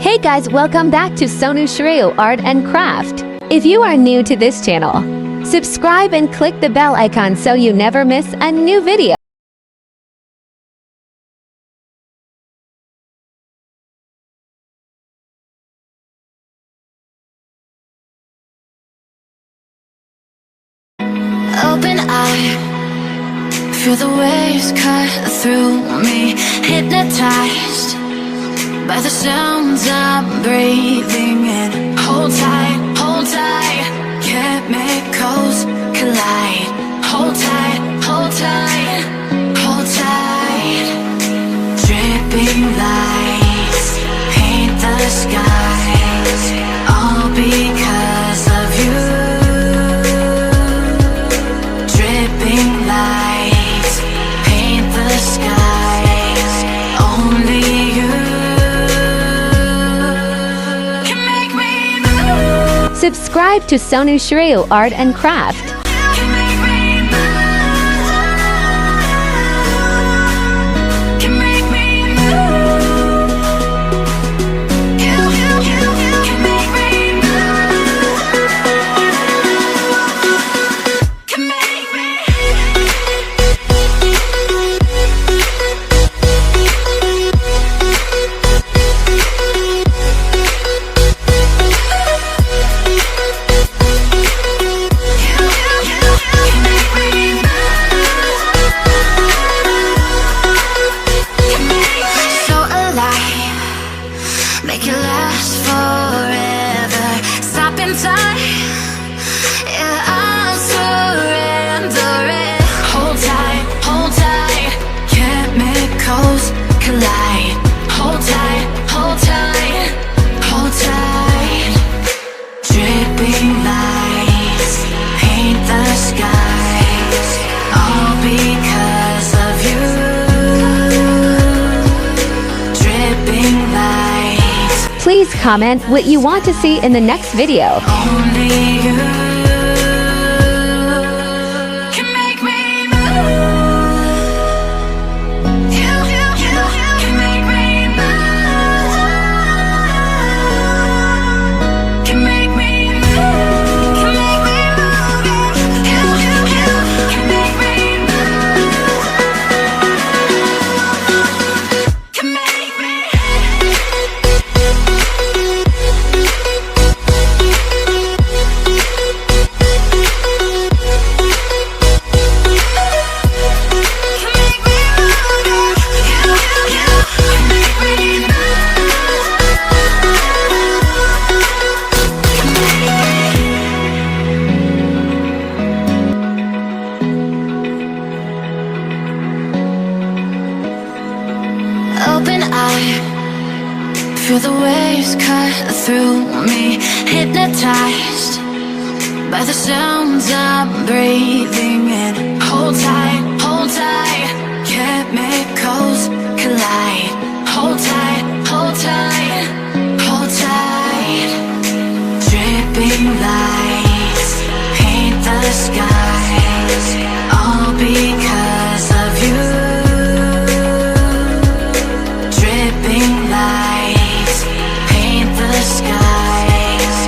Hey guys, welcome back to Sonu Shreo Art and Craft. If you are new to this channel, subscribe and click the bell icon so you never miss a new video. Open eye, feel the waves cut through me, hypnotized by the sounds I'm breathing in. Hold tight, chemicals collide. Hold tight, hold tight, hold tight. Dripping lights paint the skies, all because of you. Dripping lights paint the skies, only you can make me move. Subscribe to Sonu Shreo Art and Craft. Can make me move. Can make me move. You can make me move. Can make me. So alive, make it last forever. Stop in time, yeah, I'll surrender it. Hold tight, chemicals collide. Hold tight, hold tight, hold tight. Dripping lights paint the skies, all because of you. Dripping lights, Please comment what you want to see in the next video. only you can make me move. You can make me move. Can make me move. Can make me move. You can make me move. Can make me. Can make me move. You can make me move. Open eye, feel the waves cut through me, hypnotized by the sounds I'm breathing in. Hold tight, chemicals collide. Hold tight, hold tight, hold tight. Dripping lights paint the skies, all because of you. Dripping lights paint the skies,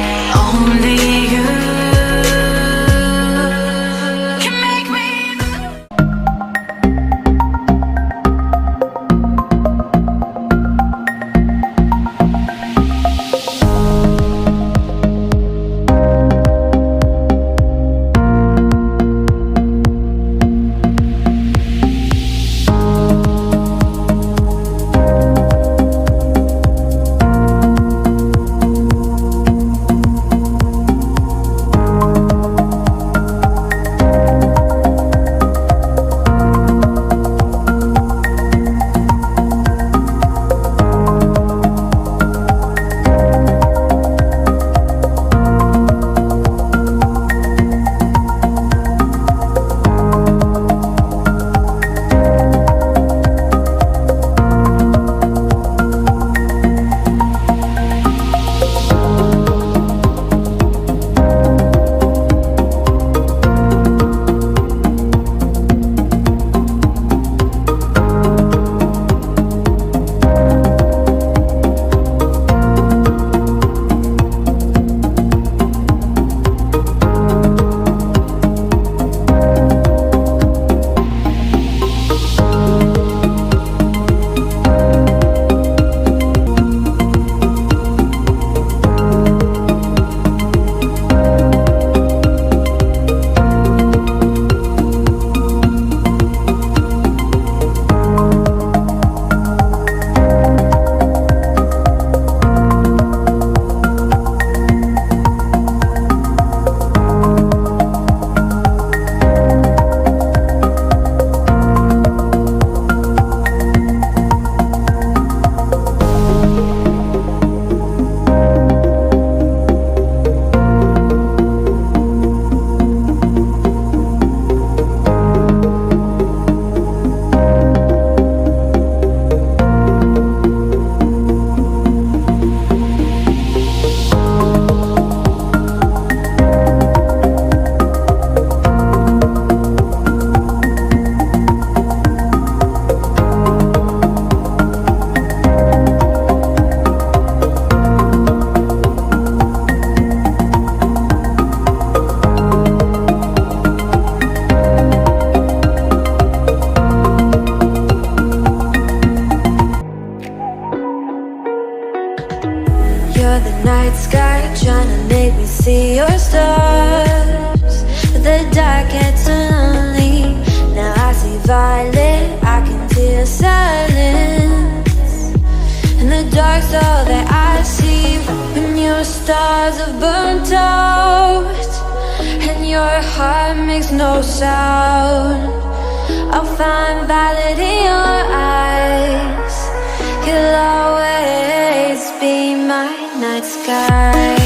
only you can make me move. of the night sky, trying to make me see your stars. But the dark gets so lonely. Now I see violet, I can feel silence. And the dark's all that I see. When your stars have burnt out and your heart makes no sound, I'll find violet in your eyes. You'll always be my night sky.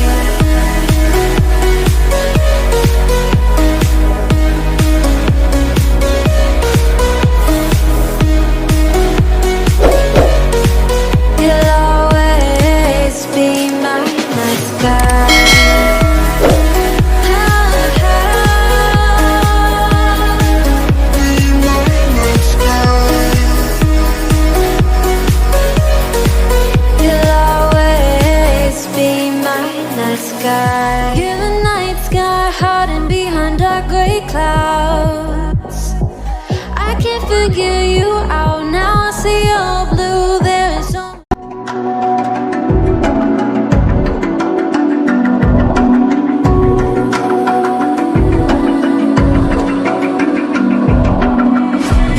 You'll always be my night sky. You're the night sky, hiding behind dark gray clouds. I can't figure you out now. I see your blue. There is so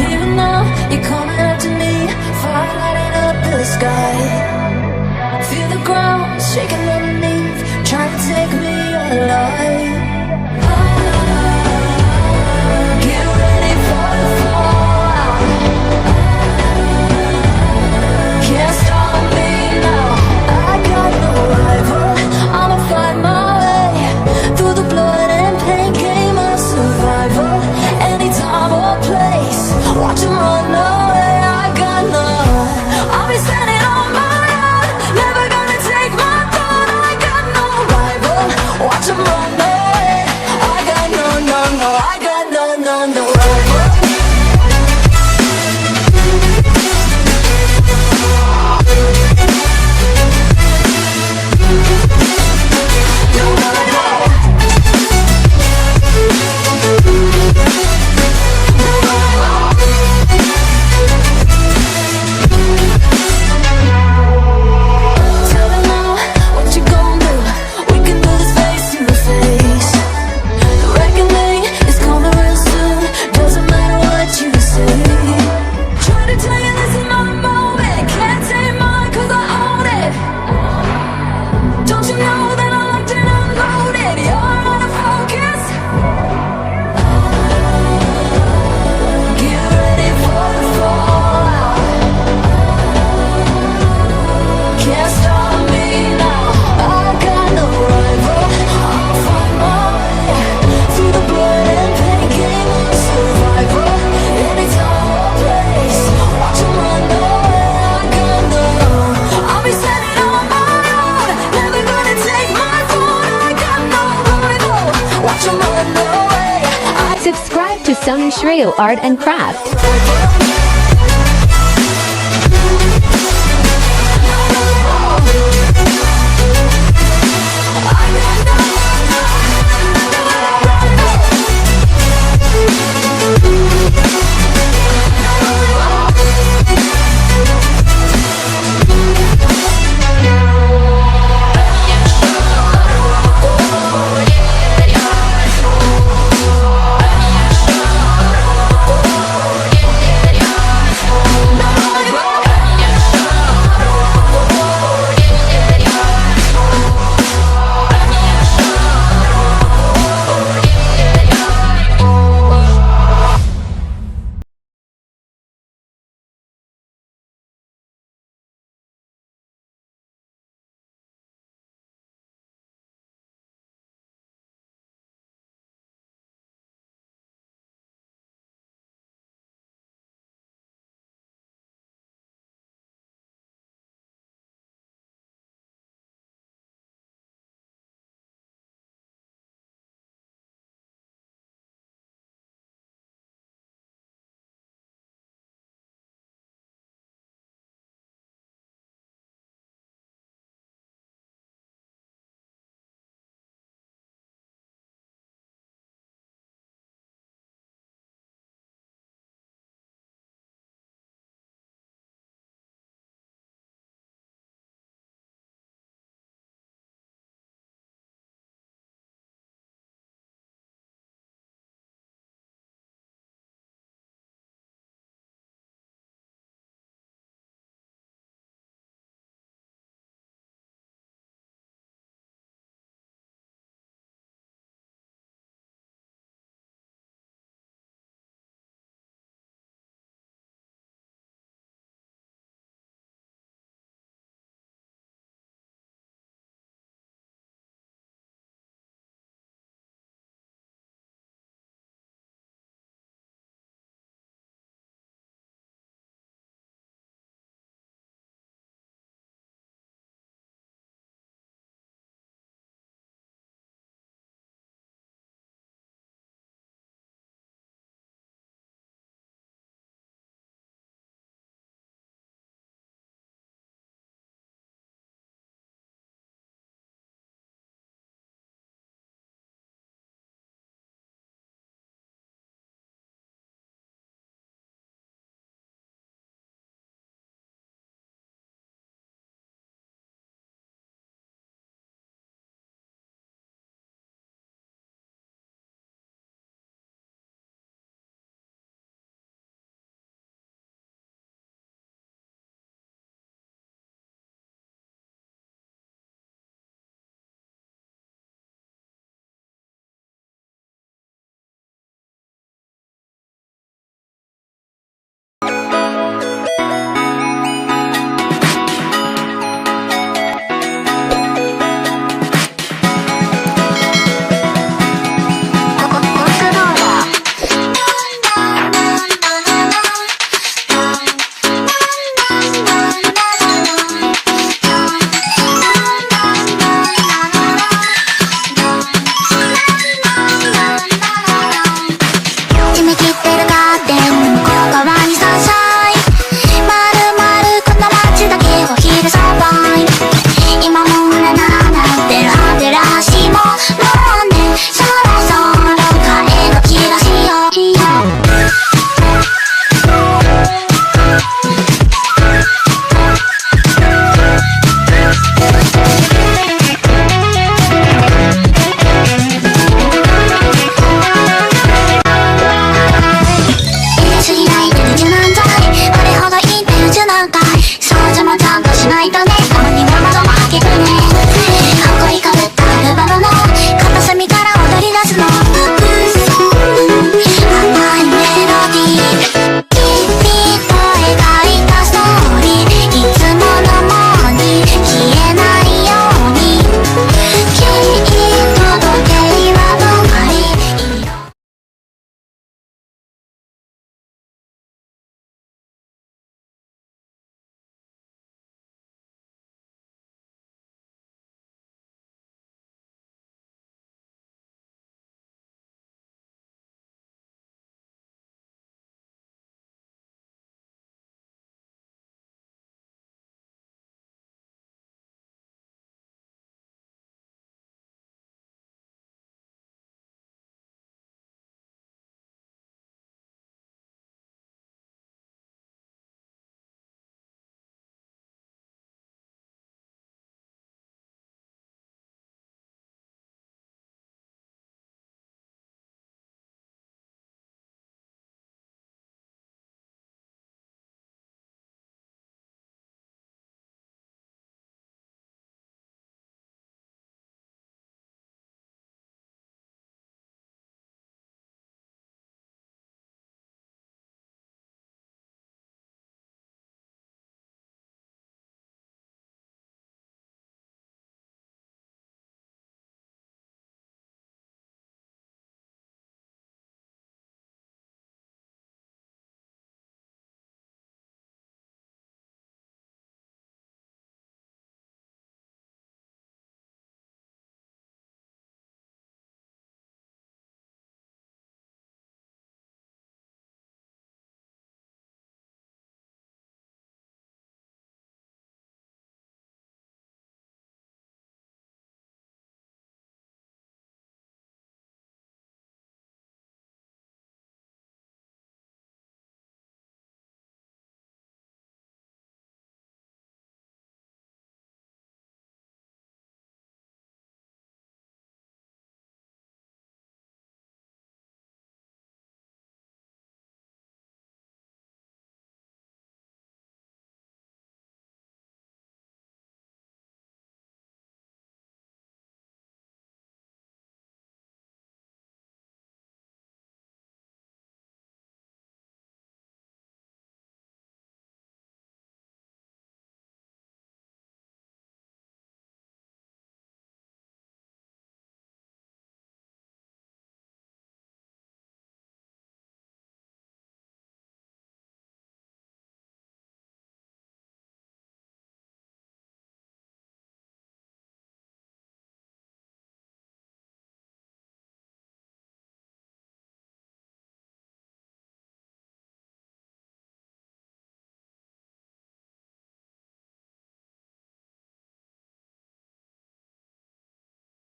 even though you're coming up to me, fire lighting up the sky. Feel the ground shaking underneath, trying to take me alive. Get ready for the fallout. Can't stop me now. I got no rival. I'ma find my way through the blood and pain. Game of survival. Any time or place, watch 'em run away. I got none. I'll be standing on my own, never gonna take my throne. I got no rival. Watch 'em run away. I got no, I got no rival. Tell me now what you gon' do. We can do this face to face. The reckoning is coming real soon. Doesn't matter what you say. Try to tell you this is not a moment. Can't take mine 'cause I own it. Don't you know that I locked and unloaded? You're out of focus. Get ready for the fallout. Can't stop me now. I got no rival. I'll find my way through the blood and pain. Game of survival. Any time or place, watch 'em run away. I got no. I'll be standing on my own, never gonna take my throne. I got no rival. Watch 'em run away. Subscribe to Sonu Shrayo Art and Craft. I